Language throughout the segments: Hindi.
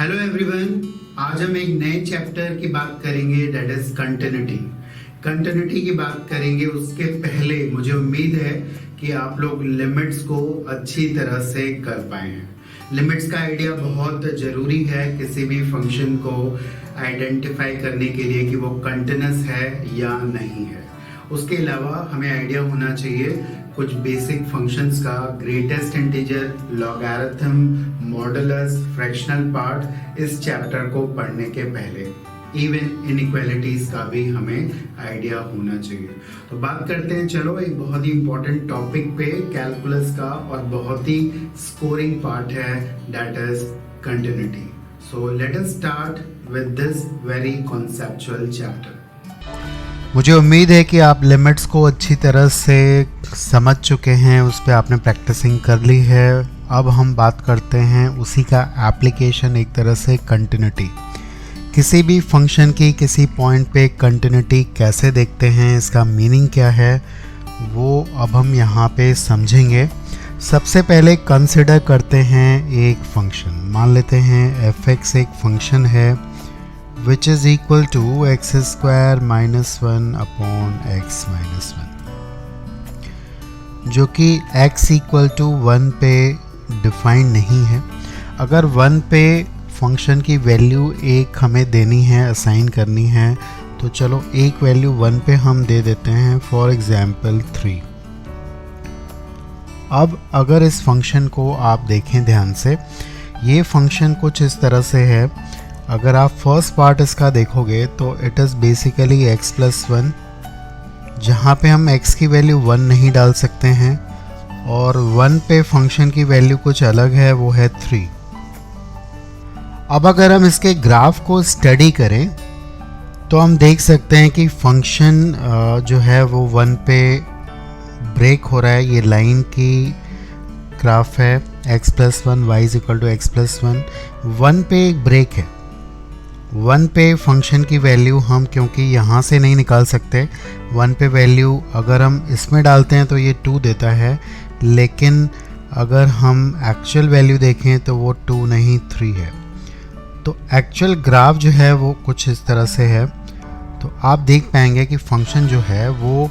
हेलो एवरीवन, आज हम एक नए चैप्टर की बात करेंगे, दैट इज कंटिन्यूटी। कंटिन्यूटी की बात करेंगे। उसके पहले मुझे उम्मीद है कि आप लोग लिमिट्स को अच्छी तरह से कर पाए हैं। लिमिट्स का आइडिया बहुत जरूरी है किसी भी फंक्शन को आइडेंटिफाई करने के लिए कि वो कंटिन्यूअस है या नहीं है। उसके अलावा हमें आइडिया होना चाहिए कुछ बेसिक फंक्शंस का, greatest integer, logarithm, modulus, fractional part, इस चैप्टर को पढ़ने के पहले। इवन इनइक्वालिटीज का भी हमें आइडिया होना चाहिए। तो बात करते हैं, चलो एक बहुत ही इंपॉर्टेंट टॉपिक पे, कैलकुलस का, और बहुत ही स्कोरिंग पार्ट है, that is continuity. So let us start with this very conceptual chapter. मुझे उम्मीद है कि आप लिमिट्स को अच्छी तरह से समझ चुके हैं, उस पर आपने प्रैक्टिसिंग कर ली है। अब हम बात करते हैं उसी का एप्लीकेशन, एक तरह से कंटिन्यूटी। किसी भी फंक्शन की किसी पॉइंट पे कंटिन्यूटी कैसे देखते हैं, इसका मीनिंग क्या है, वो अब हम यहाँ पे समझेंगे। सबसे पहले कंसिडर करते हैं एक फंक्शन। मान लेते हैं f(x) एक फंक्शन है which is equal to x square minus 1 upon x minus 1, जो कि x equal to 1 पे डिफाइन नहीं है। अगर 1 पे फंक्शन की वैल्यू एक हमें देनी है, असाइन करनी है, तो चलो एक वैल्यू 1 पे हम दे देते हैं, फॉर एग्जाम्पल 3। अब अगर इस फंक्शन को आप देखें ध्यान से, ये फंक्शन कुछ इस तरह से है। अगर आप फर्स्ट पार्ट इसका देखोगे तो it is basically x plus 1, जहाँ पे हम x की वैल्यू 1 नहीं डाल सकते हैं, और 1 पे फंक्शन की वैल्यू कुछ अलग है, वो है 3। अब अगर हम इसके ग्राफ को स्टडी करें तो हम देख सकते हैं कि फंक्शन जो है वो 1 पे ब्रेक हो रहा है। ये लाइन की ग्राफ है, x plus 1 y is equal to x plus 1। 1 पे एक ब्रेक है। 1 पे फंक्शन की वैल्यू हम क्योंकि यहाँ से नहीं निकाल सकते, 1 पे वैल्यू अगर हम इसमें डालते हैं तो ये 2 देता है, लेकिन अगर हम एक्चुअल वैल्यू देखें तो वो 2 नहीं 3 है। तो एक्चुअल ग्राफ जो है वो कुछ इस तरह से है। तो आप देख पाएंगे कि फंक्शन जो है वो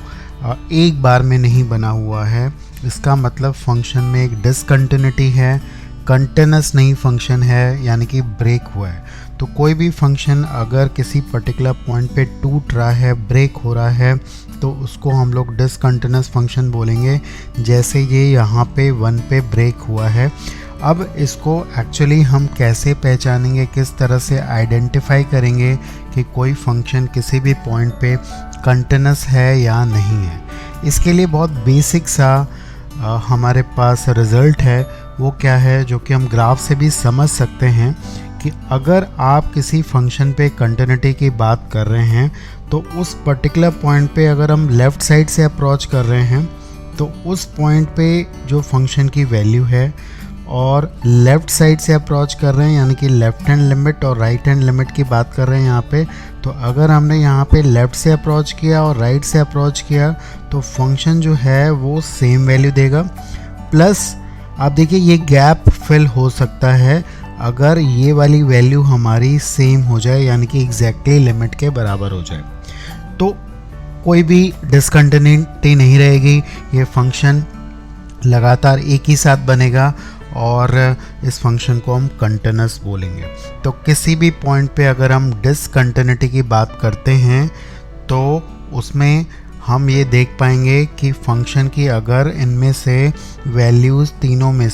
एक बार में नहीं बना हुआ है। इसका मतलब फंक्शन में एक डिसकंटिन्यूटी है, कंटिन्यूअस नहीं फंक्शन है, यानी कि ब्रेक हुआ है। तो कोई भी फंक्शन अगर किसी पर्टिकुलर पॉइंट पे टूट रहा है, ब्रेक हो रहा है, तो उसको हम लोग डिसकंटिन्यूअस फंक्शन बोलेंगे, जैसे ये यहाँ पे 1 पे ब्रेक हुआ है। अब इसको एक्चुअली हम कैसे पहचानेंगे, किस तरह से आइडेंटिफाई करेंगे कि कोई फंक्शन किसी भी पॉइंट पे कंटिन्यूअस है या नहीं है, इसके लिए बहुत बेसिक सा हमारे पास रिज़ल्ट है। वो क्या है, जो कि हम ग्राफ से भी समझ सकते हैं कि अगर आप किसी फंक्शन पे कंटिन्यूटी की बात कर रहे हैं तो उस पर्टिकुलर पॉइंट पे अगर हम लेफ़्ट साइड से अप्रोच कर रहे हैं तो उस पॉइंट पे जो फंक्शन की वैल्यू है, और लेफ़्ट साइड से अप्रोच कर रहे हैं यानी कि लेफ़्ट हैंड लिमिट और राइट हैंड लिमिट की बात कर रहे हैं यहाँ पे, तो अगर हमने यहाँ पे लेफ़्ट से अप्रोच किया और राइट से अप्रोच किया तो फंक्शन जो है वो सेम वैल्यू देगा। प्लस आप देखिए ये गैप फिल हो सकता है अगर ये वाली वैल्यू हमारी सेम हो जाए, यानी कि एग्जैक्टली लिमिट के बराबर हो जाए, तो कोई भी डिसकंटिन्यूटी नहीं रहेगी। ये फंक्शन लगातार एक ही साथ बनेगा और इस फंक्शन को हम कंटिन्यूअस बोलेंगे। तो किसी भी पॉइंट पे अगर हम डिसकंटिन्यूटी की बात करते हैं तो उसमें हम ये देख पाएंगे कि फंक्शन की अगर इनमें से वैल्यूज़ तीनों में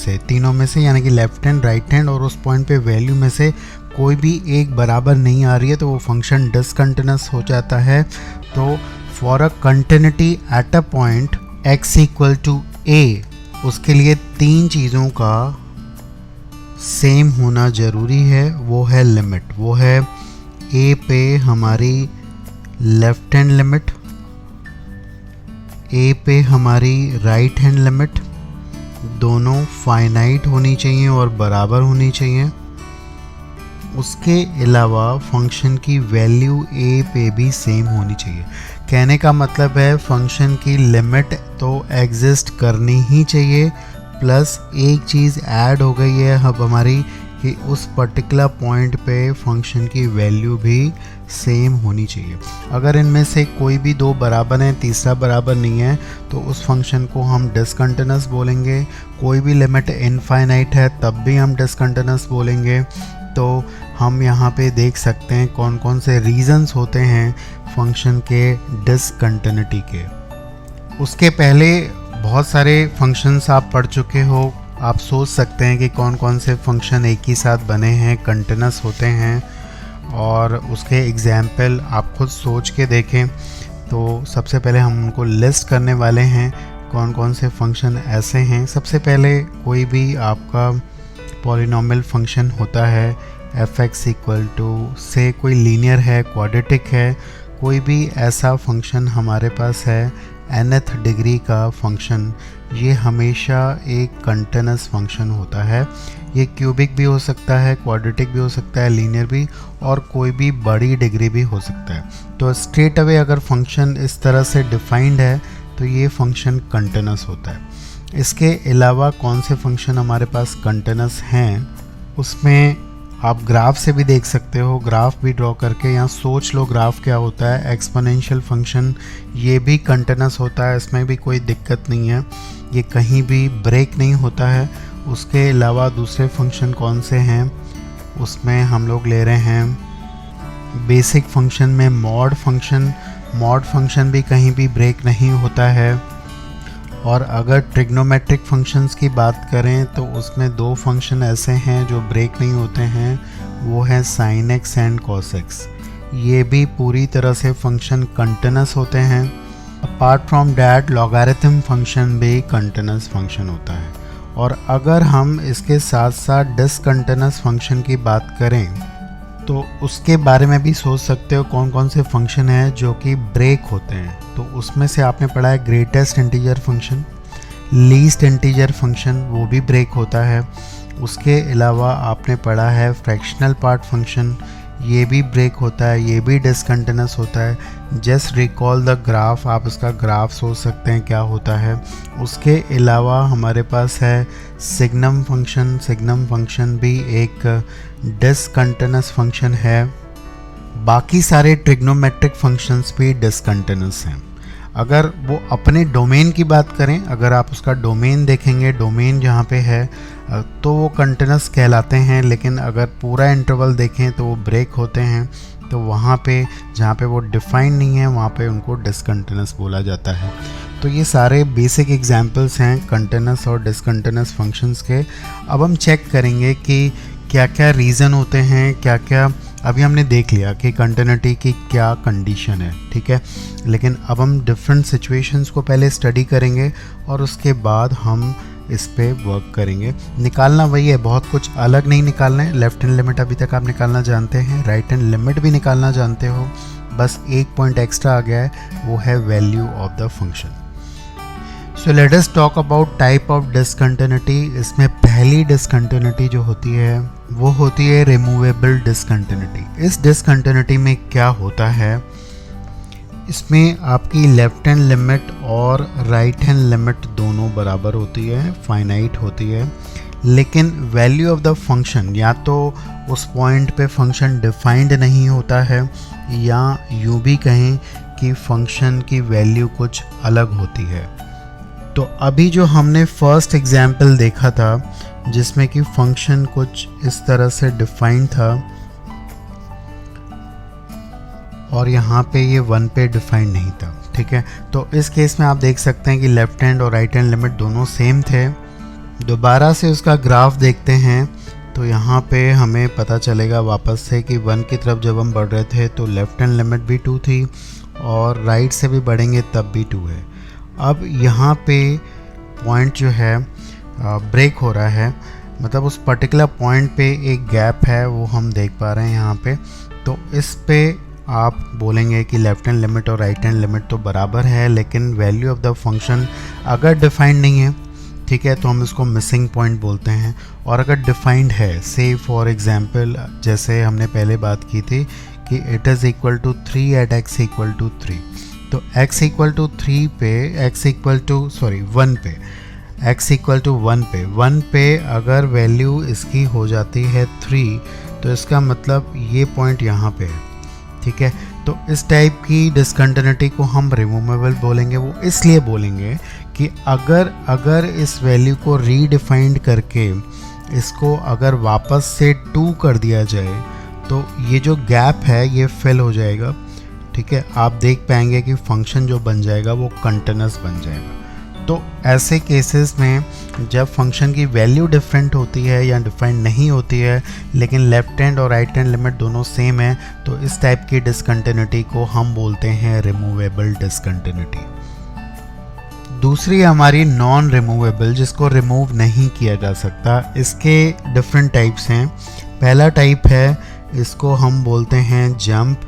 से यानी कि लेफ़्ट हैंड, राइट हैंड और उस पॉइंट पे वैल्यू में से कोई भी एक बराबर नहीं आ रही है तो वो फंक्शन डिसकंटिन्यूअस हो जाता है। तो for a continuity at a point x equal to a, उसके लिए 3 चीज़ों का सेम होना ज़रूरी है। वो है लिमिट, वो है a पे हमारी लेफ़्ट हैंड लिमिट, a पे हमारी राइट हैंड लिमिट, दोनों फाइनाइट होनी चाहिए और बराबर होनी चाहिए। उसके अलावा फंक्शन की वैल्यू a पे भी सेम होनी चाहिए। कहने का मतलब है फंक्शन की लिमिट तो एग्जिस्ट करनी ही चाहिए, प्लस एक चीज़ ऐड हो गई है अब हमारी कि उस पर्टिकुलर पॉइंट पे फंक्शन की वैल्यू भी सेम होनी चाहिए। अगर इनमें से कोई भी दो बराबर हैं, तीसरा बराबर नहीं है, तो उस फंक्शन को हम डिसकंटिन्यूस बोलेंगे। कोई भी लिमिट इनफाइनाइट है तब भी हम डिसकंटिन्यूस बोलेंगे। तो हम यहाँ पे देख सकते हैं कौन कौन से रीजंस होते हैं फंक्शन के डिसकंटिन्यूटी के। उसके पहले बहुत सारे फंक्शंस आप पढ़ चुके हो, आप सोच सकते हैं कि कौन कौन से फंक्शन एक ही साथ बने हैं, कंटिन्यूस होते हैं, और उसके एग्जाम्पल आप खुद सोच के देखें। तो सबसे पहले हम उनको लिस्ट करने वाले हैं कौन कौन से फंक्शन ऐसे हैं। सबसे पहले कोई भी आपका पॉलिनॉमियल फंक्शन होता है f(x) इक्वल टू से कोई लीनियर है, क्वाड्रेटिक है, कोई भी ऐसा फंक्शन हमारे पास है nth डिग्री का फंक्शन, ये हमेशा एक कंटिन्यूस फंक्शन होता है। ये क्यूबिक भी हो सकता है, क्वाड्रेटिक भी हो सकता है, लीनियर भी, और कोई भी बड़ी डिग्री भी हो सकता है। तो स्ट्रेट अवे अगर फंक्शन इस तरह से डिफाइंड है तो ये फंक्शन कंटिन्यूस होता है। इसके अलावा कौन से फंक्शन हमारे पास कंटिन्यूस हैं, उसमें आप ग्राफ से भी देख सकते हो, ग्राफ भी ड्रॉ करके। यहाँ सोच लो ग्राफ क्या होता है। एक्सपोनेंशियल फंक्शन ये भी कंटिन्यूस होता है, इसमें भी कोई दिक्कत नहीं है, ये कहीं भी ब्रेक नहीं होता है। उसके अलावा दूसरे फंक्शन कौन से हैं, उसमें हम लोग ले रहे हैं बेसिक फंक्शन में मॉड फंक्शन। मॉड फंक्शन भी कहीं भी ब्रेक नहीं होता है। और अगर ट्रिग्नोमेट्रिक फंक्शंस की बात करें तो उसमें दो फंक्शन ऐसे हैं जो ब्रेक नहीं होते हैं, वो है sin x and cos x। ये भी पूरी तरह से फंक्शन कंटिन्यूस होते हैं। Apart from that logarithm function भी कंटिन्यूस फंक्शन होता है। और अगर हम इसके साथ साथ डिसकंटिन्यूस फंक्शन की बात करें तो उसके बारे में भी सोच सकते हो कौन कौन से फंक्शन हैं जो कि ब्रेक होते हैं। तो उसमें से आपने पढ़ा है greatest integer function, least integer function, वो भी ब्रेक होता है। उसके अलावा आपने पढ़ा है फ्रैक्शनल पार्ट फंक्शन, ये भी ब्रेक होता है, ये भी डिसकंटिन्यूस होता है। जस्ट रिकॉल द ग्राफ, आप इसका ग्राफ सोच सकते हैं क्या होता है। उसके अलावा हमारे पास है सिग्नम फंक्शन। सिग्नम फंक्शन भी एक डिसकंटिन्यूस फंक्शन है। बाकी सारे ट्रिग्नोमेट्रिक फंक्शंस भी डिसकंटिन्यूस हैं। अगर वो अपने डोमेन की बात करें, अगर आप उसका डोमेन देखेंगे, डोमेन जहाँ पे है तो वो कंटिन्यूस कहलाते हैं, लेकिन अगर पूरा इंटरवल देखें तो वो ब्रेक होते हैं। तो वहाँ पे जहाँ पे वो डिफाइंड नहीं है वहाँ पे उनको डिसकंटिन्यूस बोला जाता है। तो ये सारे बेसिक एग्जांपल्स हैं कंटिन्यूस और डिसकंटिन्यूस फंक्शंस के। अब हम चेक करेंगे कि क्या क्या रीज़न होते हैं, क्या क्या। अभी हमने देख लिया कि कंटिन्यूटी की क्या कंडीशन है, ठीक है, लेकिन अब हम डिफरेंट सिचुएशंस को पहले स्टडी करेंगे और उसके बाद हम इस पे वर्क करेंगे। निकालना वही है, बहुत कुछ अलग नहीं निकालना है। लेफ्ट हैंड लिमिट अभी तक आप निकालना जानते हैं, राइट हैंड लिमिट भी निकालना जानते हो, बस एक पॉइंट एक्स्ट्रा आ गया है, वो है value of the function. So let us talk about type of discontinuity. इसमें पहली डिसकंटिन्यूटी जो होती है वो होती है रिमूवेबल डिसकंटिन्यूटी। इस डिसकंटिन्यूटी में क्या होता है, इसमें आपकी लेफ्ट हैंड लिमिट और राइट हैंड लिमिट दोनों बराबर होती है, फाइनाइट होती है, लेकिन वैल्यू ऑफ द फंक्शन या तो उस पॉइंट पे फंक्शन डिफाइंड नहीं होता है, या यूँ भी कहें कि फंक्शन की वैल्यू कुछ अलग होती है। तो अभी जो हमने फर्स्ट एग्जाम्पल देखा था जिसमें कि फंक्शन कुछ इस तरह से डिफाइंड था और यहाँ पे ये 1 पे डिफाइंड नहीं था, ठीक है। तो इस केस में आप देख सकते हैं कि लेफ्ट हैंड और राइट हैंड लिमिट दोनों सेम थे। दोबारा से उसका ग्राफ देखते हैं तो यहाँ पे हमें पता चलेगा वापस से कि 1 की तरफ जब हम बढ़ रहे थे तो लेफ्ट हैंड लिमिट भी 2 थी और राइट से भी बढ़ेंगे तब भी 2 है। अब यहाँ पे पॉइंट जो है ब्रेक हो रहा है, मतलब उस पर्टिकुलर पॉइंट पे एक गैप है, वो हम देख पा रहे हैं यहाँ पे। तो इस पे आप बोलेंगे कि लेफ्ट हैंड लिमिट और राइट हैंड लिमिट तो बराबर है, लेकिन वैल्यू ऑफ द फंक्शन अगर डिफाइंड नहीं है, ठीक है, तो हम इसको मिसिंग पॉइंट बोलते हैं। और अगर डिफाइंड है, से फॉर एग्जांपल जैसे हमने पहले बात की थी कि it is equal to 3 at x equal to 3, तो x इक्वल टू 3 पे, x इक्वल टू 1 पे x इक्वल टू 1 पे अगर वैल्यू इसकी हो जाती है 3, तो इसका मतलब ये पॉइंट यहाँ पे है, ठीक है। तो इस टाइप की डिसकंटिन्यूटी को हम रिमूवेबल बोलेंगे। वो इसलिए बोलेंगे कि अगर इस वैल्यू को रीडिफाइंड करके इसको अगर वापस से 2 कर दिया जाए तो ये जो गैप है ये फिल हो जाएगा, ठीक है। आप देख पाएंगे कि फंक्शन जो बन जाएगा वो कंटिन्यूस बन जाएगा। तो ऐसे केसेस में जब फंक्शन की वैल्यू डिफरेंट होती है या डिफाइंड नहीं होती है लेकिन लेफ्ट हैंड और राइट हैंड लिमिट दोनों सेम है, तो इस टाइप की डिसकंटिन्यूटी को हम बोलते हैं रिमूवेबल डिसकंटिन्यूटी। दूसरी हमारी नॉन रिमूवेबल, जिसको रिमूव नहीं किया जा सकता। इसके डिफरेंट टाइप्स हैं। पहला टाइप है, इसको हम बोलते हैं जंप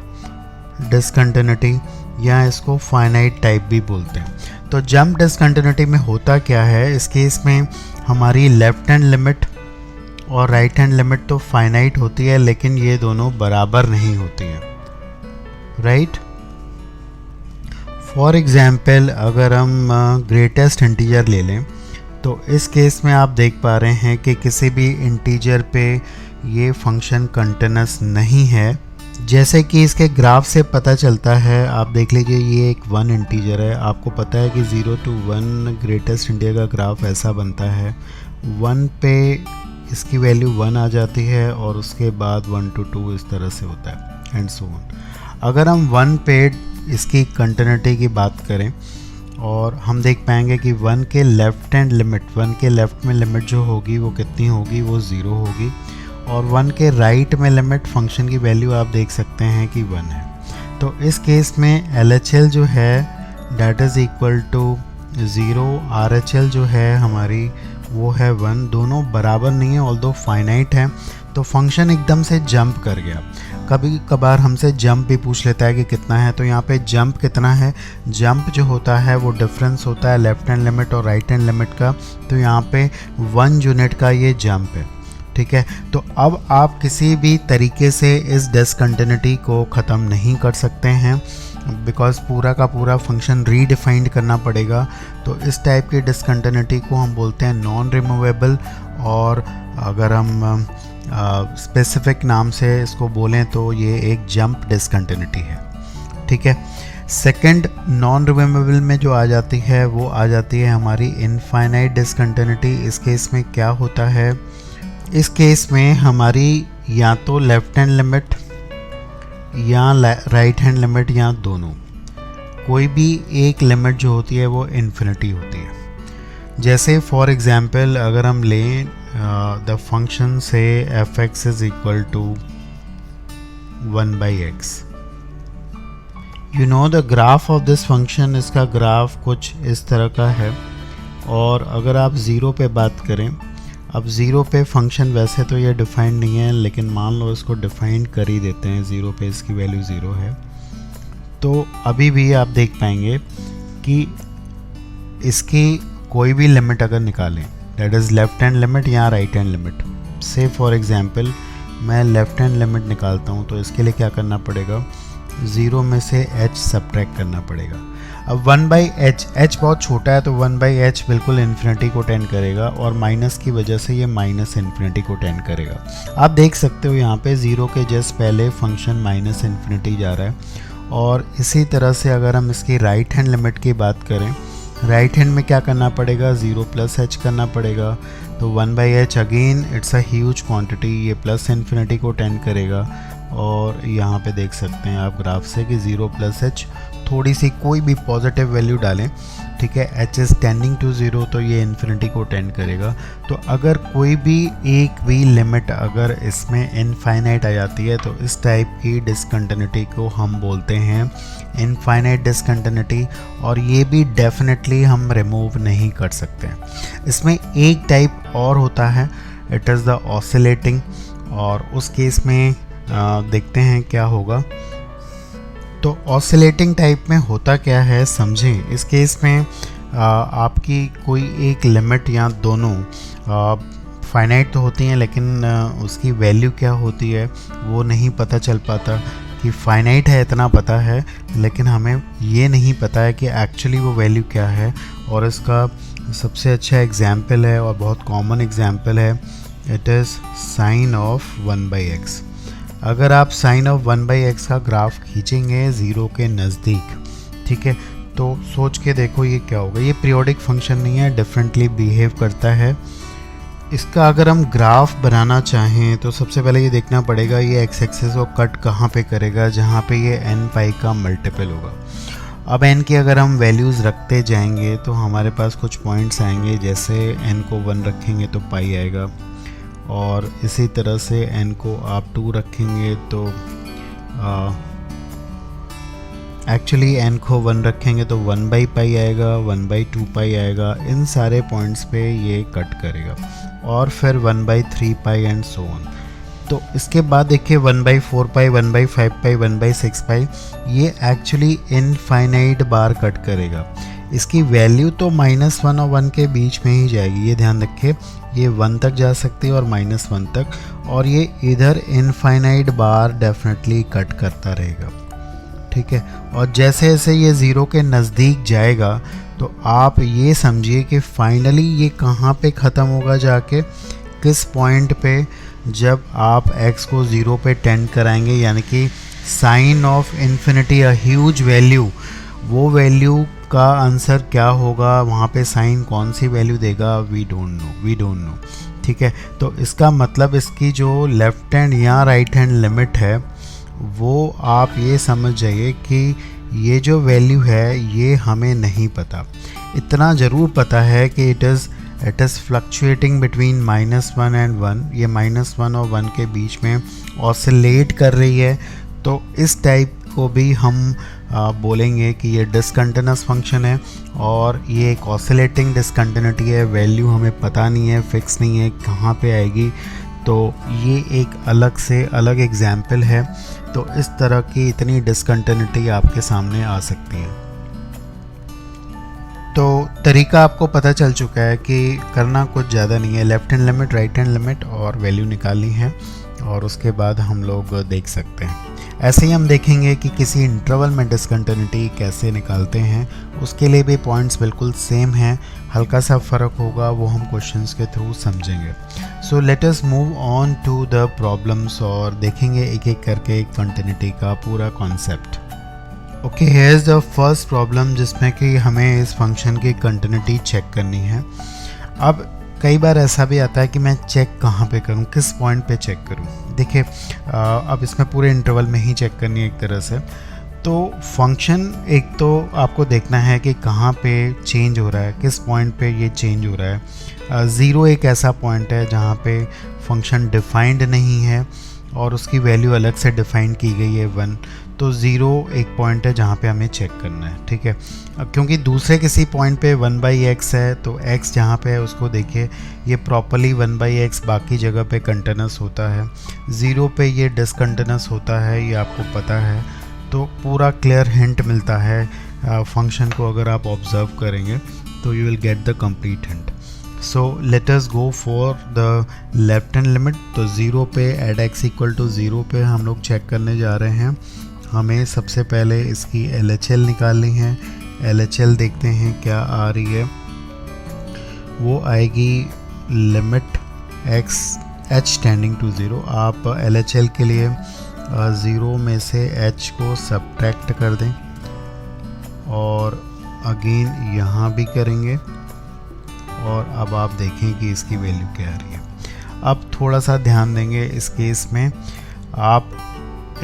डिसकंटिन्यूटी या इसको फाइनाइट टाइप भी बोलते हैं। तो जंप डिसकंटिन्यूटी में होता क्या है, इस केस में हमारी लेफ्ट हैंड लिमिट और राइट हैंड लिमिट तो फाइनाइट होती है लेकिन ये दोनों बराबर नहीं होती हैं, राइट। फॉर एग्जाम्पल अगर हम ग्रेटेस्ट इंटीजर ले लें तो इस केस में आप देख पा रहे हैं कि किसी भी इंटीजर पे ये फंक्शन कंटिन्यूस नहीं है। जैसे कि इसके ग्राफ से पता चलता है, आप देख लीजिए ये एक 1 इंटीजर है। आपको पता है कि 0 to 1 ग्रेटेस्ट इंटीजर का ग्राफ ऐसा बनता है। 1 पे इसकी वैल्यू 1 आ जाती है और उसके बाद 1 to 2 इस तरह से होता है एंड सो ऑन। अगर हम 1 पे इसकी कंटिन्यूटी की बात करें और हम देख पाएंगे कि 1 के लेफ्ट हैंड लिमिट, 1 के लेफ्ट में लिमिट जो होगी वो कितनी होगी, वो 0 होगी। और 1 के राइट में लिमिट फंक्शन की वैल्यू आप देख सकते हैं कि 1 है। तो इस केस में LHL जो है that is equal to 0, RHL जो है हमारी वो है 1। दोनों बराबर नहीं है ऑल्दो फाइनाइट है। तो फंक्शन एकदम से जंप कर गया। कभी कभार हमसे जंप भी पूछ लेता है कि कितना है, तो यहाँ पे जंप कितना है। जंप जो होता है वो डिफरेंस होता है लेफ्ट हैंड लिमिट और राइट हैंड लिमिट का। तो यहाँ पे 1 यूनिट का ये जंप है, ठीक है। तो अब आप किसी भी तरीके से इस डिसकंटिन्यूटी को ख़त्म नहीं कर सकते हैं बिकॉज पूरा का पूरा फंक्शन रीडिफाइंड करना पड़ेगा। तो इस टाइप की डिसकंटिन्यूटी को हम बोलते हैं नॉन रिमूवेबल, और अगर हम स्पेसिफिक नाम से इसको बोलें तो ये एक जंप डिसकंटिन्यूटी है, ठीक है। सेकंड नॉन रिमूवेबल में जो आ जाती है वो आ जाती है हमारी इनफाइनाइट डिसकंटिन्यूटी। इस केस में क्या होता है, इस केस में हमारी या तो लेफ्ट हैंड लिमिट या राइट हैंड लिमिट या दोनों, कोई भी एक लिमिट जो होती है वो इन्फिनिटी होती है। जैसे फॉर एग्जांपल अगर हम लें द फंक्शन से f(x) is equal to 1/x, you know the graph of this function, इसका ग्राफ कुछ इस तरह का है। और अगर आप 0 पे बात करें, अब 0 पे फंक्शन वैसे तो ये डिफाइंड नहीं है लेकिन मान लो इसको डिफाइंड कर ही देते हैं, 0 पे इसकी वैल्यू 0 है। तो अभी भी आप देख पाएंगे कि इसकी कोई भी लिमिट अगर निकालें, that is left hand limit या राइट हैंड लिमिट, से फॉर एग्जांपल मैं लेफ्ट हैंड लिमिट निकालता हूँ तो इसके लिए क्या करना पड़ेगा, 0 में से h सब्ट्रैक्ट करना पड़ेगा। अब 1/h, h बहुत छोटा है तो 1/h बिल्कुल इन्फिनिटी को टेंड करेगा और माइनस की वजह से ये माइनस इन्फिनिटी को टेंड करेगा। आप देख सकते हो यहाँ पे 0 के जस्ट पहले फंक्शन माइनस इन्फिनिटी जा रहा है। और इसी तरह से अगर हम इसकी राइट हैंड लिमिट की बात करें, राइट हैंड में क्या करना पड़ेगा, 0 + h करना पड़ेगा। तो 1/h again it's a huge quantity, ये प्लस इन्फिनिटी को टेंड करेगा। और यहाँ पे देख सकते हैं आप ग्राफ से कि 0 + h, थोड़ी सी कोई भी पॉजिटिव वैल्यू डालें, ठीक है, h इज़ टेंडिंग टू 0 तो ये इन्फिनिटी को टेंड करेगा। तो अगर कोई भी एक भी लिमिट अगर इसमें इनफाइनाइट आ जाती है तो इस टाइप की डिसकंटिन्यूटी को हम बोलते हैं इनफाइनाइट डिसकंटिन्यूटी, और ये भी डेफिनेटली हम रिमूव नहीं कर सकते हैं। इसमें एक टाइप और होता है, इट इज़ द ऑसिलेटिंग, और उस केस में देखते हैं क्या होगा। तो ऑसिलेटिंग टाइप में होता क्या है समझें। इस केस में आपकी कोई एक लिमिट या दोनों फाइनाइट तो होती हैं लेकिन उसकी वैल्यू क्या होती है वो नहीं पता चल पाता। कि फाइनाइट है इतना पता है लेकिन हमें ये नहीं पता है कि एक्चुअली वो वैल्यू क्या है, और इसका सबसे अच्छा एग्जाम्पल है और बहुत कॉमन एग्जाम्पल है, it is sine of 1/x। अगर आप साइन ऑफ 1/x का ग्राफ खींचेंगे ज़ीरो के नज़दीक, ठीक है, तो सोच के देखो ये क्या होगा। ये पीरियोडिक फंक्शन नहीं है, डिफरेंटली बिहेव करता है। इसका अगर हम ग्राफ बनाना चाहें तो सबसे पहले ये देखना पड़ेगा ये एक्स एक्सिस को कट कहाँ पे करेगा, जहाँ पे ये n पाई का मल्टीपल होगा। अब n की अगर हम वैल्यूज़ रखते जाएंगे तो हमारे पास कुछ पॉइंट्स आएंगे, जैसे n को 1 रखेंगे तो पाई आएगा, और इसी तरह से n को आप 2 रखेंगे तो एक्चुअली n को 1 रखेंगे तो 1/पाई आएगा, 1/2 पाई आएगा। इन सारे पॉइंट्स पे ये कट करेगा, और फिर 1/3 पाई एंड सो ऑन। तो इसके बाद देखिए 1/4 पाई, 1/5 पाई, 1/6 पाई, ये एक्चुअली इनफाइनाइट बार कट करेगा। इसकी वैल्यू तो -1 और 1 के बीच में ही जाएगी, ये ध्यान रखिए। ये 1 तक जा सकती है और -1 तक, और ये इधर इनफाइनाइट बार डेफिनेटली कट करता रहेगा, ठीक है। और जैसे जैसे ये ज़ीरो के नज़दीक जाएगा तो आप ये समझिए कि फाइनली ये कहाँ पे ख़त्म होगा जाके, किस पॉइंट पे, जब आप x को 0 पे टेंड कराएंगे, यानी कि sine of infinity a huge value, वो वैल्यू का आंसर क्या होगा, वहाँ पे साइन कौन सी वैल्यू देगा, वी डोंट नो, ठीक है। तो इसका मतलब इसकी जो लेफ़्ट हैंड या राइट हैंड लिमिट है वो आप ये समझ जाइए कि ये जो वैल्यू है ये हमें नहीं पता। इतना ज़रूर पता है कि it is fluctuating between -1 and 1, ये -1 और 1 के बीच में ऑसिलेट कर रही है। तो इस टाइप को भी हम बोलेंगे कि ये डिसकंटिन्यूस फंक्शन है, और ये एक ऑसिलेटिंग डिसकंटिन्यूटी है। वैल्यू हमें पता नहीं है, फिक्स नहीं है कहाँ पे आएगी। तो ये एक अलग एग्जाम्पल है। तो इस तरह की इतनी डिसकंटिन्यूटी आपके सामने आ सकती है। तो तरीका आपको पता चल चुका है कि करना कुछ ज़्यादा नहीं है, left hand limit, right hand limit और वैल्यू निकालनी है, और उसके बाद हम लोग देख सकते हैं। ऐसे ही हम देखेंगे कि किसी इंटरवल में डिसकंटिन्यूटी कैसे निकालते हैं। उसके लिए भी पॉइंट्स बिल्कुल सेम हैं, हल्का सा फ़र्क होगा, वो हम क्वेश्चंस के थ्रू समझेंगे। So let us move on to the problems, और देखेंगे एक एक करके कंटिन्यूटी का पूरा concept. Okay, here is the first problem, जिसमें कि हमें इस फंक्शन की कंटिन्यूटी चेक करनी है। अब कई बार ऐसा भी आता है कि मैं चेक कहाँ पे करूँ, किस पॉइंट पे चेक करूँ। देखिए अब इसमें पूरे इंटरवल में ही चेक करनी है एक तरह से। तो फंक्शन एक तो आपको देखना है कि कहाँ पे चेंज हो रहा है, किस पॉइंट पे ये चेंज हो रहा है। ज़ीरो एक ऐसा पॉइंट है जहाँ पे फंक्शन डिफाइंड नहीं है और उसकी वैल्यू अलग से डिफाइन की गई है 1। तो ज़ीरो एक पॉइंट है जहाँ पे हमें चेक करना है, ठीक है। अब क्योंकि दूसरे किसी पॉइंट पे 1/x है, तो x जहाँ पे है उसको देखिए, ये प्रॉपरली 1/x बाकी जगह पे कंटिन्यूस होता है, ज़ीरो पे ये डिसकंटिन्यूस होता है, ये आपको पता है। तो पूरा क्लियर हिंट मिलता है फंक्शन को, अगर आप ऑब्ज़र्व करेंगे तो you will get the complete hint. So let us go for the left hand limit. तो 0 पे एट x इक्वल टू 0 पे हम लोग चेक करने जा रहे हैं। हमें सबसे पहले इसकी LHL निकालनी है। LHL देखते हैं क्या आ रही है, वो आएगी limit x h tending to 0। आप LHL के लिए 0 में से h को सब्ट्रैक्ट कर दें, और अगेन यहाँ भी करेंगे, और अब आप देखें कि इसकी वैल्यू क्या आ रही है। अब थोड़ा सा ध्यान देंगे इस केस में, आप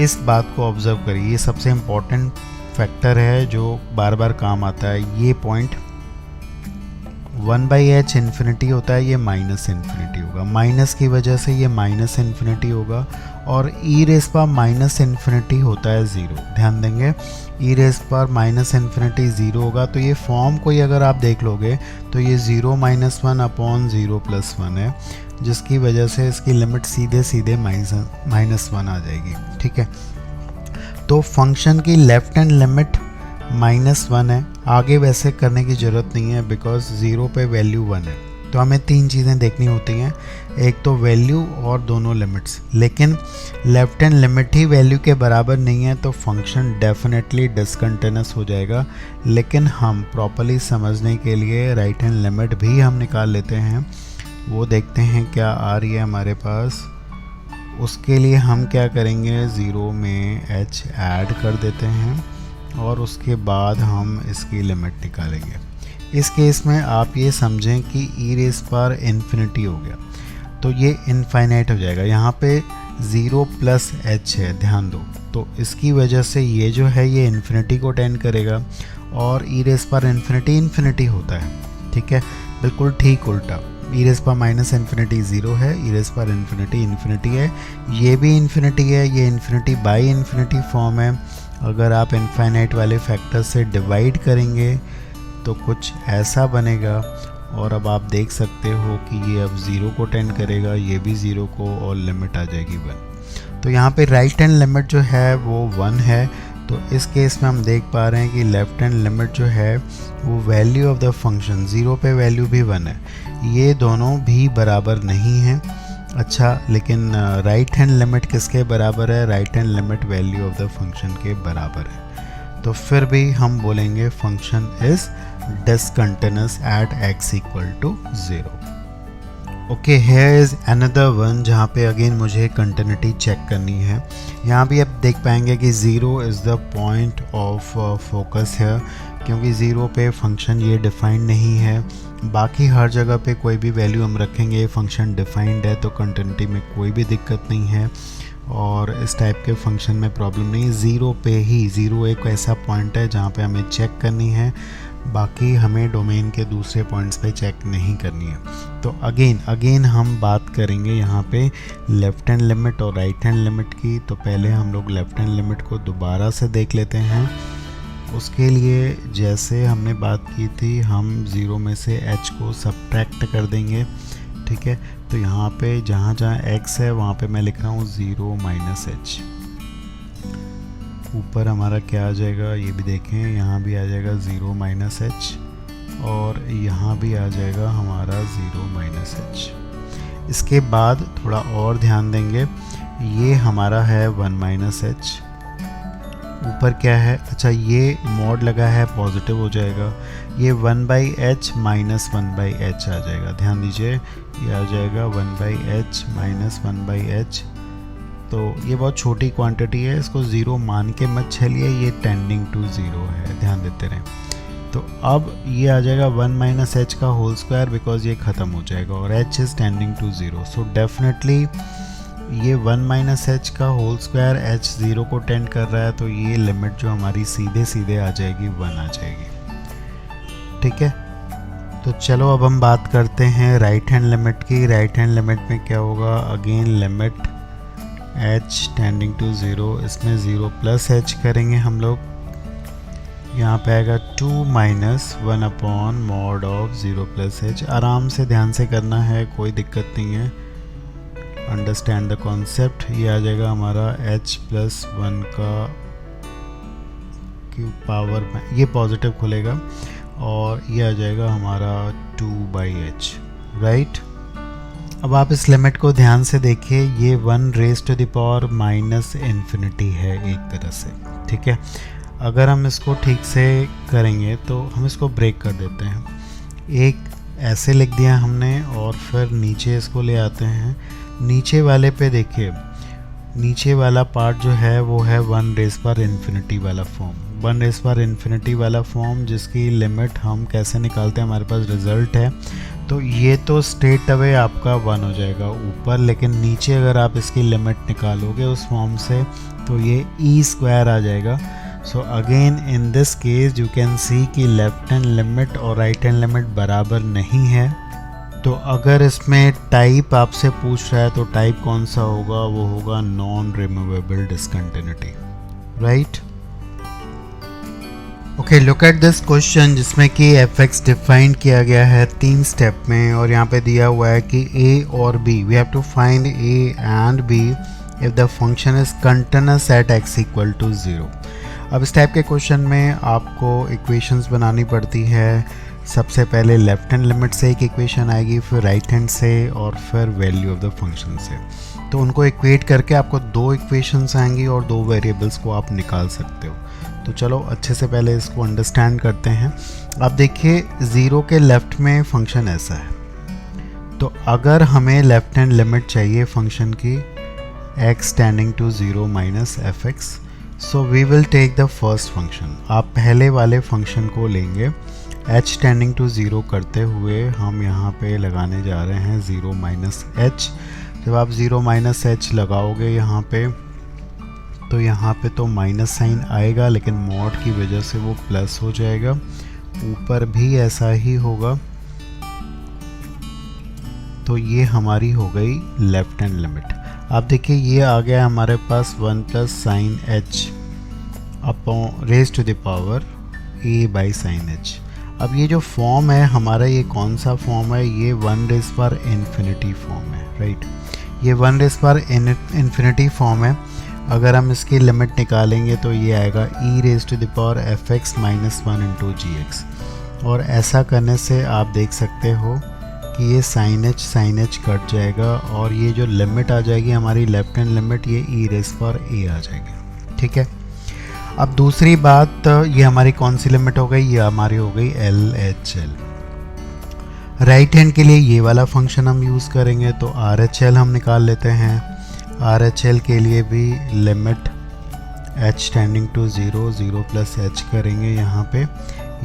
इस बात को ऑब्ज़र्व करिए, ये सबसे इम्पॉर्टेंट फैक्टर है जो बार बार काम आता है। ये पॉइंट 1/h इन्फिनिटी होता है, ये माइनस इन्फिनिटी होगा, माइनस की वजह से ये माइनस इन्फिनिटी होगा, और ई रेज़ पर माइनस इन्फिनिटी होता है 0। ध्यान देंगे, ई रेज़ पर माइनस इन्फिनिटी 0 होगा। तो ये फॉर्म को ही अगर आप देख लोगे तो ये 0 - 1 अपॉन 0 + 1 है, जिसकी वजह से इसकी लिमिट सीधे सीधे -1 आ जाएगी, ठीक है। तो फंक्शन की लेफ़्ट हैंड लिमिट -1 है। आगे वैसे करने की ज़रूरत नहीं है, बिकॉज 0 पे वैल्यू 1 है, तो हमें 3 चीज़ें देखनी होती हैं, एक तो वैल्यू और दोनों लिमिट्स। लेकिन लेफ्ट हैंड लिमिट ही वैल्यू के बराबर नहीं है तो फंक्शन डेफिनेटली डिसकंटिन्यूअस हो जाएगा। लेकिन हम प्रॉपर्ली समझने के लिए राइट हैंड लिमिट भी हम निकाल लेते हैं, वो देखते हैं क्या आ रही है हमारे पास। उसके लिए हम क्या करेंगे, 0 में h ऐड कर देते हैं और उसके बाद हम इसकी लिमिट निकालेंगे। इस केस में आप ये समझें कि e रेज़ पावर इन्फिनिटी हो गया तो ये इनफाइनाइट हो जाएगा। यहाँ पे 0 प्लस h है, ध्यान दो, तो इसकी वजह से ये जो है ये इन्फिनिटी को टेंड करेगा और e rays power infinity infinity होता है, ठीक है, बिल्कुल ठीक उल्टा। e rays power minus infinity 0 है, e rays power infinity infinity है, ये भी इन्फिनिटी है, ये इन्फिनिटी बाई इन्फिनिटी फॉर्म है। अगर आप इनफाइनाइट वाले फैक्टर से डिवाइड करेंगे तो कुछ ऐसा बनेगा। और अब आप देख सकते हो कि ये अब 0 को टेंड करेगा, ये भी 0 को, और लिमिट आ जाएगी 1। तो यहाँ पे राइट हैंड लिमिट जो है वो 1 है। तो इस केस में हम देख पा रहे हैं कि लेफ्ट हैंड लिमिट जो है वो वैल्यू ऑफ द फंक्शन 0 पे वैल्यू भी 1 है, ये दोनों भी बराबर नहीं हैं। अच्छा, लेकिन राइट हैंड लिमिट किसके बराबर है, right hand limit value of the function के बराबर है। तो फिर भी हम बोलेंगे function is discontinuous at x equal to 0। Okay, here is another one जहाँ पे अगेन मुझे कंटिन्यूटी चेक करनी है। यहाँ भी आप देख पाएंगे कि 0 is the point of focus है, क्योंकि 0 पे फंक्शन ये डिफाइंड नहीं है। बाकी हर जगह पे कोई भी वैल्यू हम रखेंगे ये फंक्शन डिफाइंड है, तो कंटिन्यूटी में कोई भी दिक्कत नहीं है और इस टाइप के फंक्शन में प्रॉब्लम नहीं है। 0 पे ही, 0 एक ऐसा पॉइंट है जहाँ पे हमें चेक करनी है, बाकी हमें डोमेन के दूसरे पॉइंट्स पे चेक नहीं करनी है। तो अगेन हम बात करेंगे यहाँ पे लेफ़्ट हैंड लिमिट और राइट हैंड लिमिट की। तो पहले हम लोग लेफ़्ट हैंड लिमिट को दोबारा से देख लेते हैं। उसके लिए जैसे हमने बात की थी, हम 0 में से h को सब्ट्रैक्ट कर देंगे, ठीक है। तो यहाँ पे जहाँ जहाँ x है वहाँ पे मैं लिख रहा हूँ 0 माइनस h। ऊपर हमारा क्या आ जाएगा ये भी देखें, यहाँ भी आ जाएगा 0 माइनस h और यहाँ भी आ जाएगा हमारा 0 माइनस h। इसके बाद थोड़ा और ध्यान देंगे, ये हमारा है 1 माइनस h। ऊपर क्या है, अच्छा ये मॉड लगा है पॉजिटिव हो जाएगा, ये 1 by H minus 1 by H आ जाएगा। ध्यान दीजिए, ये आ जाएगा 1 by H minus 1 by H. तो ये बहुत छोटी क्वांटिटी है, इसको 0 मान के मत चलिए, ये टेंडिंग टू 0 है, ध्यान देते रहें। तो अब ये आ जाएगा 1 माइनस एच का होल स्क्वायर, बिकॉज ये ख़त्म हो जाएगा और h is tending to 0। So definitely ये 1 माइनस एच का होल स्क्वायर h 0 को टेंड कर रहा है, तो ये लिमिट जो हमारी सीधे सीधे आ जाएगी 1 आ जाएगी, ठीक है। तो चलो अब हम बात करते हैं राइट हैंड लिमिट की। राइट हैंड लिमिट में क्या होगा, again limit h tending to 0, इसमें 0 प्लस h करेंगे हम लोग। यहाँ पे आएगा 2 minus 1 upon mod of 0 plus h। आराम से ध्यान से करना है, कोई दिक्कत नहीं है, अंडरस्टैंड द कॉन्सेप्ट। ये आ जाएगा हमारा h प्लस 1 का क्यूब पावर में, ये पॉजिटिव खुलेगा और ये आ जाएगा हमारा 2 बाई एच, राइट। अब आप इस लिमिट को ध्यान से देखिए, ये 1 raise to the power minus infinity है एक तरह से, ठीक है। अगर हम इसको ठीक से करेंगे तो हम इसको ब्रेक कर देते हैं। एक ऐसे लिख दिया हमने और फिर नीचे इसको ले आते हैं। नीचे वाले पे देखिए, नीचे वाला पार्ट जो है वो है 1 रेज पर इन्फिनिटी वाला फॉर्म, 1 रेज पर इन्फिनिटी वाला फॉर्म, जिसकी लिमिट हम कैसे निकालते हैं, हमारे पास रिजल्ट है। तो ये तो स्ट्रेट अवे आपका 1 हो जाएगा ऊपर, लेकिन नीचे अगर आप इसकी लिमिट निकालोगे उस फॉर्म से तो ये ई स्क्वायर आ जाएगा। So again in this case you can see कि लेफ्ट हैंड लिमिट और राइट हैंड लिमिट बराबर नहीं है। तो अगर इसमें टाइप आपसे पूछ रहा है तो टाइप कौन सा होगा, वो होगा non removable discontinuity, right. Okay, look at this question जिसमें कि f(x) डिफाइंड किया गया है 3 स्टेप में और यहाँ पे दिया हुआ है कि a और b, we have to find a and b if the function is continuous at x equal to 0। अब इस टाइप के क्वेश्चन में आपको इक्वेशंस बनानी पड़ती है सबसे पहले लेफ्ट हैंड लिमिट से एक इक्वेशन आएगी, फिर राइट हैंड से, और फिर वैल्यू ऑफ द फंक्शन से। तो उनको इक्वेट करके आपको दो इक्वेशंस आएंगी और दो वेरिएबल्स को आप निकाल सकते हो। तो चलो अच्छे से पहले इसको अंडरस्टैंड करते हैं। अब देखिए 0 के लेफ्ट में फंक्शन ऐसा है, तो अगर हमें लेफ्ट हैंड लिमिट चाहिए फंक्शन की x tending to 0 minus f x, so we will take the first function. आप पहले वाले फंक्शन को लेंगे, h टेंडिंग टू 0 करते हुए हम यहाँ पे लगाने जा रहे हैं 0 माइनस एच। जब आप 0 माइनस एच लगाओगे यहाँ पे, तो यहाँ पे तो माइनस साइन आएगा, लेकिन मॉड की वजह से वो प्लस हो जाएगा। ऊपर भी ऐसा ही होगा। तो ये हमारी हो गई लेफ्ट हैंड लिमिट। आप देखिए ये आ गया हमारे पास 1 plus sine h upon raise to the power a by sine h. अब ये जो फॉर्म है हमारा, ये कौन सा फॉर्म है? ये 1 रेज पर इन्फिनिटी फॉर्म है, राइट। ये 1 रेज पर इन्फिनिटी फॉर्म है। अगर हम इसकी लिमिट निकालेंगे तो ये आएगा e raise to the power f x minus 1 into g x. और ऐसा करने से आप देख सकते हो कि ये साइन एच कट जाएगा, और ये जो लिमिट आ जाएगी हमारी लेफ्ट हैंड लिमिट, ये e रेज पर a आ जाएगी, ठीक है। अब दूसरी बात, ये हमारी कौन सी लिमिट हो गई? ये हमारी हो गई LHL। राइट हैंड के लिए ये वाला फंक्शन हम यूज़ करेंगे, तो RHL हम निकाल लेते हैं। RHL के लिए भी limit h tending to 0 plus h करेंगे यहाँ पे,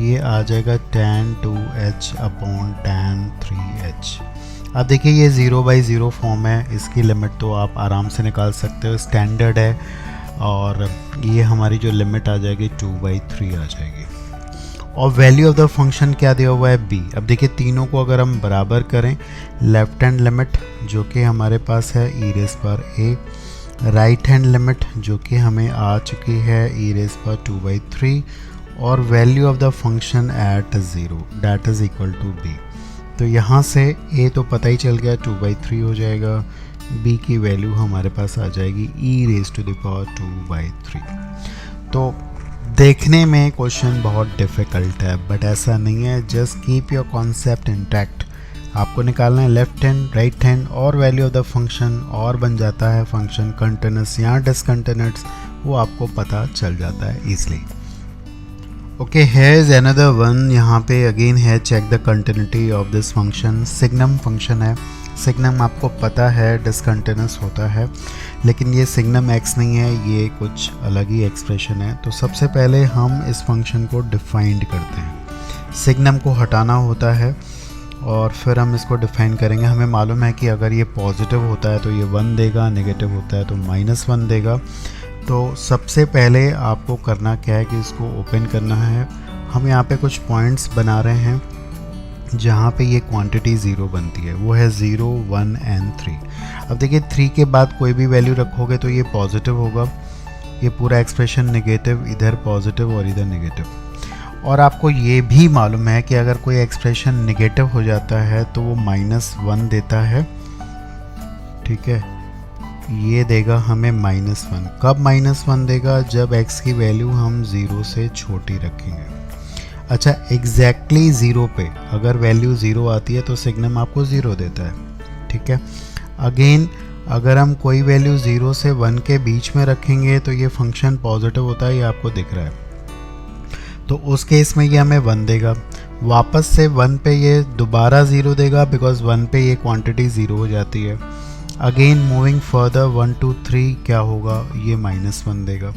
ये आ जाएगा tan 2h upon tan 3h। अब देखिए ये 0/0 फॉर्म है, इसकी लिमिट तो आप आराम से निकाल सकते हो, स्टैंडर्ड है। और ये हमारी जो लिमिट आ जाएगी 2/3 आ जाएगी। और वैल्यू ऑफ द फंक्शन क्या दिया हुआ है? b। अब देखिए तीनों को अगर हम बराबर करें, लेफ्ट हैंड लिमिट जो कि हमारे पास है e रेज पर a, राइट हैंड लिमिट जो कि हमें आ चुकी है e रेज पर 2/3, और value of the function at 0 that is equal to b। तो यहाँ से a तो पता ही चल गया 2/3 हो जाएगा, b की वैल्यू हमारे पास आ जाएगी e raise to the power 2/3। तो देखने में क्वेश्चन बहुत डिफ़िकल्ट है, बट ऐसा नहीं है। Just keep your concept intact. आपको निकालना है लेफ्ट हैंड, राइट हैंड और वैल्यू ऑफ द फंक्शन, और बन जाता है फंक्शन कंटिन्यूअस या डिसकंटिन्यूअस, वो आपको पता चल जाता है easily. Okay, here is another one. यहाँ पे अगेन है check the continuity of this function. Signum function है। सिग्नम आपको पता है डिसकंटिन्यूअस होता है, लेकिन ये सिग्नम x नहीं है, ये कुछ अलग ही एक्सप्रेशन है। तो सबसे पहले हम इस फंक्शन को डिफाइंड करते हैं। सिग्नम को हटाना होता है और फिर हम इसको डिफाइन करेंगे। हमें मालूम है कि अगर ये पॉजिटिव होता है तो ये 1 देगा, नेगेटिव होता है तो -1 देगा। तो सबसे पहले आपको करना क्या है कि इसको ओपन करना है। हम यहाँ पे कुछ पॉइंट्स बना रहे हैं जहाँ पे ये क्वांटिटी 0 बनती है, वो है 0, 1 एंड 3। अब देखिए 3 के बाद कोई भी वैल्यू रखोगे तो ये पॉजिटिव होगा, ये पूरा एक्सप्रेशन नेगेटिव, इधर पॉजिटिव और इधर नेगेटिव। और आपको ये भी मालूम है कि अगर कोई एक्सप्रेशन नेगेटिव हो जाता है तो वो -1 देता है, ठीक है। ये देगा हमें -1। कब -1 देगा? जब x की वैल्यू हम 0 से छोटी रखेंगे। अच्छा, एग्जैक्टली 0 पे अगर वैल्यू 0 आती है तो सिग्नम आपको 0 देता है, ठीक है। अगेन अगर हम कोई वैल्यू 0 से 1 के बीच में रखेंगे तो ये फंक्शन पॉजिटिव होता है, ये आपको दिख रहा है। तो उस केस में ये हमें 1 देगा। वापस से 1 पे ये दोबारा 0 देगा, बिकॉज 1 पे ये क्वांटिटी 0 हो जाती है। अगेन मूविंग फर्दर 1 2 3 क्या होगा? ये -1 देगा,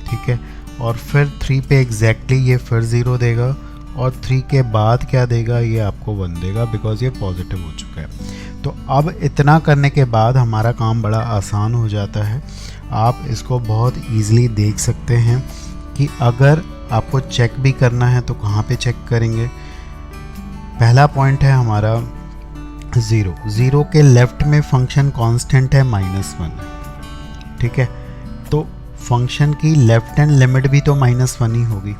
ठीक है। और फिर 3 पे एग्जैक्टली ये फिर 0 देगा, और 3 के बाद क्या देगा? ये आपको 1 देगा, बिकॉज ये पॉजिटिव हो चुका है। तो अब इतना करने के बाद हमारा काम बड़ा आसान हो जाता है। आप इसको बहुत ईजिली देख सकते हैं कि अगर आपको चेक भी करना है तो कहाँ पे चेक करेंगे। पहला पॉइंट है हमारा 0। 0 के लेफ्ट में फंक्शन कांस्टेंट है -1, ठीक है। तो फंक्शन की लेफ्ट हैंड लिमिट भी तो -1 ही होगी,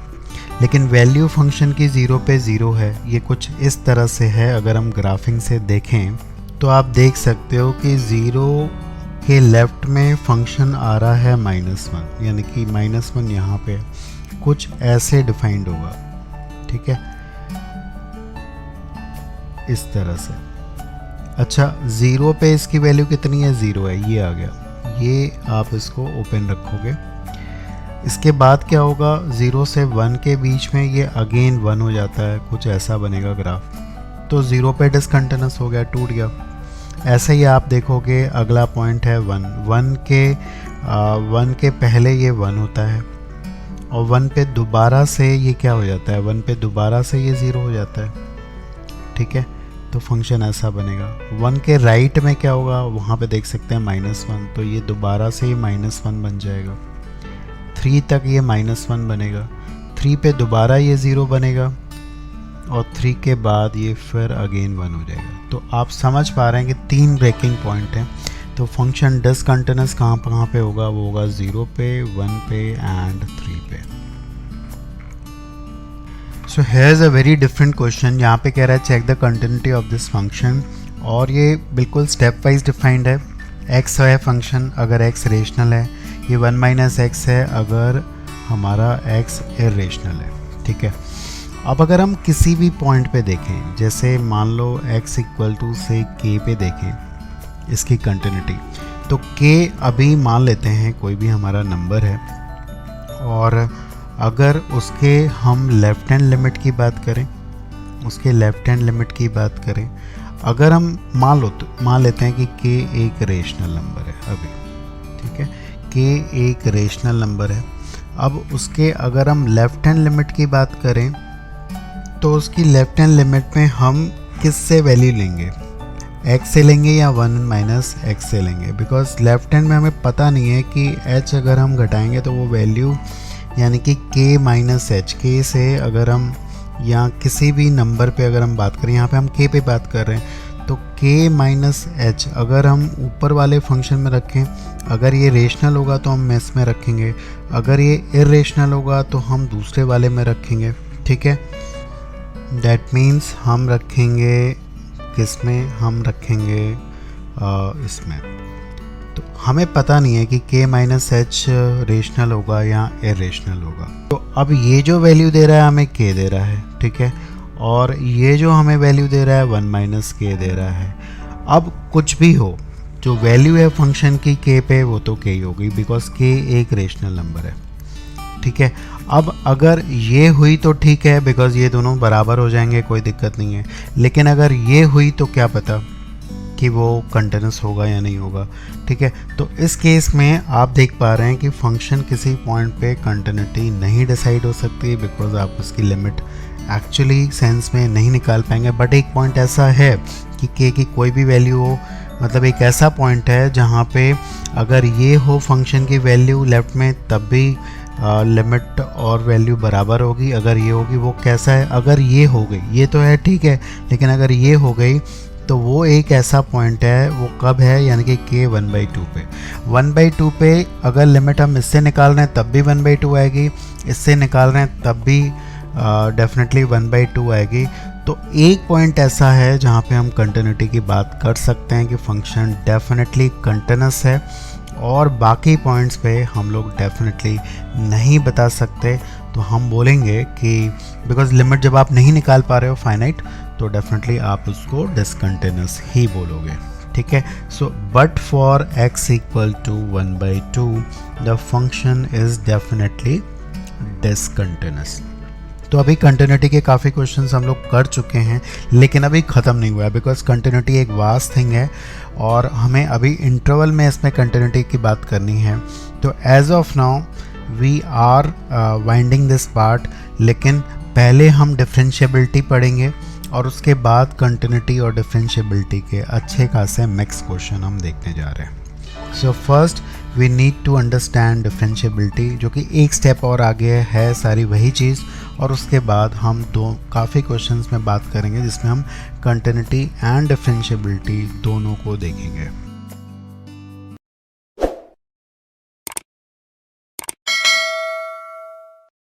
लेकिन वैल्यू फंक्शन की 0 पे 0 है। ये कुछ इस तरह से है। अगर हम ग्राफिंग से देखें तो आप देख सकते हो कि 0 के लेफ्ट में फंक्शन आ रहा है -1, यानी कि -1 यहाँ पे कुछ ऐसे डिफाइंड होगा, ठीक है। इस तरह से। अच्छा, 0 पे इसकी वैल्यू कितनी है? 0 है, ये आ गया। ये आप इसको ओपन रखोगे। इसके बाद क्या होगा, 0 से 1 के बीच में ये अगेन 1 हो जाता है, कुछ ऐसा बनेगा ग्राफ। तो 0 पे डिसकंटिन्यूस हो गया, टूट गया। ऐसे ही आप देखोगे अगला पॉइंट है 1 के पहले ये 1 होता है और 1 पे दोबारा से ये क्या हो जाता है, 1 पे दोबारा से ये 0 हो जाता है। ठीक है, तो फंक्शन ऐसा बनेगा। 1 के राइट में क्या होगा, वहाँ पे देख सकते हैं -1, तो ये दोबारा से ये -1 बन जाएगा। 3 तक ये -1 बनेगा, 3 पे दोबारा ये 0 बनेगा और 3 के बाद ये फिर अगेन 1 हो जाएगा। तो आप समझ पा रहे हैं कि 3 ब्रेकिंग पॉइंट हैं। तो फंक्शन डिसकंटिन्यूस कहाँ पे होगा, वो होगा 0 पे, 1 पे एंड 3 पे। So here is a very different question. यहाँ पे कह रहा है check the continuity of this function, और ये बिल्कुल स्टेप वाइज डिफाइंड है। x है फंक्शन अगर x रेशनल है, ये 1 - x है अगर हमारा x इरेशनल है। ठीक है, अब अगर हम किसी भी पॉइंट पे देखें, जैसे मान लो x = से k पे देखें इसकी कंटिन्यूटी, तो k अभी मान लेते हैं कोई भी हमारा नंबर है, और अगर उसके हम लेफ्ट हैंड लिमिट की बात करें, अगर हम मान लेते हैं कि k एक रेशनल नंबर है अभी। ठीक है, k एक रेशनल नंबर है। अब उसके अगर हम लेफ्ट हैंड लिमिट की बात करें, तो उसकी लेफ्ट हैंड लिमिट में हम किससे वैल्यू लेंगे, x से लेंगे या 1 - x से लेंगे, बिकॉज लेफ्ट हैंड में हमें पता नहीं है कि h अगर हम घटाएंगे तो वो वैल्यू यानी कि k - h, k से अगर हम या किसी भी नंबर पे अगर हम बात करें, यहाँ पे हम k पे बात कर रहे हैं, तो k - h अगर हम ऊपर वाले फंक्शन में रखें, अगर ये रेशनल होगा तो हम इसमें रखेंगे, अगर ये इरेशनल होगा तो हम दूसरे वाले में रखेंगे। ठीक है, दैट मीन्स हम रखेंगे किसमें, हम रखेंगे इसमें। तो हमें पता नहीं है कि k - h रेशनल होगा या इरेशनल होगा। तो अब ये जो वैल्यू दे रहा है हमें k दे रहा है। ठीक है, और ये जो हमें वैल्यू दे रहा है 1 - k दे रहा है। अब कुछ भी हो, जो वैल्यू है फंक्शन की k पे, वो तो k ही होगी, बिकॉज k एक रेशनल नंबर है। ठीक है, अब अगर ये हुई तो ठीक है, बिकॉज ये दोनों बराबर हो जाएंगे, कोई दिक्कत नहीं है। लेकिन अगर ये हुई तो क्या पता कि वो कंटिन्यूस होगा या नहीं होगा। ठीक है, तो इस केस में आप देख पा रहे हैं कि फंक्शन किसी पॉइंट पे कंटिन्यूटी नहीं डिसाइड हो सकती, बिकॉज आप उसकी लिमिट एक्चुअली सेंस में नहीं निकाल पाएंगे। बट एक पॉइंट ऐसा है कि k की कोई भी वैल्यू हो, मतलब एक ऐसा पॉइंट है जहाँ पे अगर ये हो फंक्शन की वैल्यू लेफ्ट में, तब भी लिमिट और वैल्यू बराबर होगी। अगर ये होगी, वो कैसा है, अगर ये हो गई, ये तो है ठीक है, लेकिन अगर ये हो गई तो वो एक ऐसा पॉइंट है, वो कब है, यानी कि k 1/2 पे। 1/2 पे अगर लिमिट हम इससे निकाल रहे हैं तब भी 1/2 आएगी, इससे निकाल रहे हैं तब भी डेफिनेटली 1/2 आएगी। तो एक पॉइंट ऐसा है जहाँ पे हम कंटिन्यूटी की बात कर सकते हैं कि फंक्शन डेफिनेटली कंटिन्यूस है, और बाकी पॉइंट्स पे हम लोग डेफिनेटली नहीं बता सकते। तो हम बोलेंगे कि बिकॉज लिमिट जब आप नहीं निकाल पा रहे हो फाइनाइट, तो डेफिनेटली आप उसको डिसकंटिन्यूस ही बोलोगे। ठीक है, so but for x = 1/2 the function is definitely discontinuous. तो अभी कंटिन्यूटी के काफ़ी क्वेश्चंस हम लोग कर चुके हैं, लेकिन अभी ख़त्म नहीं हुआ है, बिकॉज कंटिन्यूटी एक वास्ट थिंग है और हमें अभी इंटरवल में इसमें कंटिन्यूटी की बात करनी है। तो as of now we are winding this part, लेकिन पहले हम डिफरेंशिएबिलिटी पढ़ेंगे और उसके बाद कंटिन्यूटी और डिफरेंशिएबिलिटी के अच्छे खासे मिक्स क्वेश्चन हम देखने जा रहे हैं। So first we need to understand differentiability, जो कि एक स्टेप और आगे है सारी वही चीज़, और उसके बाद हम काफ़ी क्वेश्चंस में बात करेंगे जिसमें हम कंटिन्यूटी एंड डिफरेंशिएबिलिटी दोनों को देखेंगे।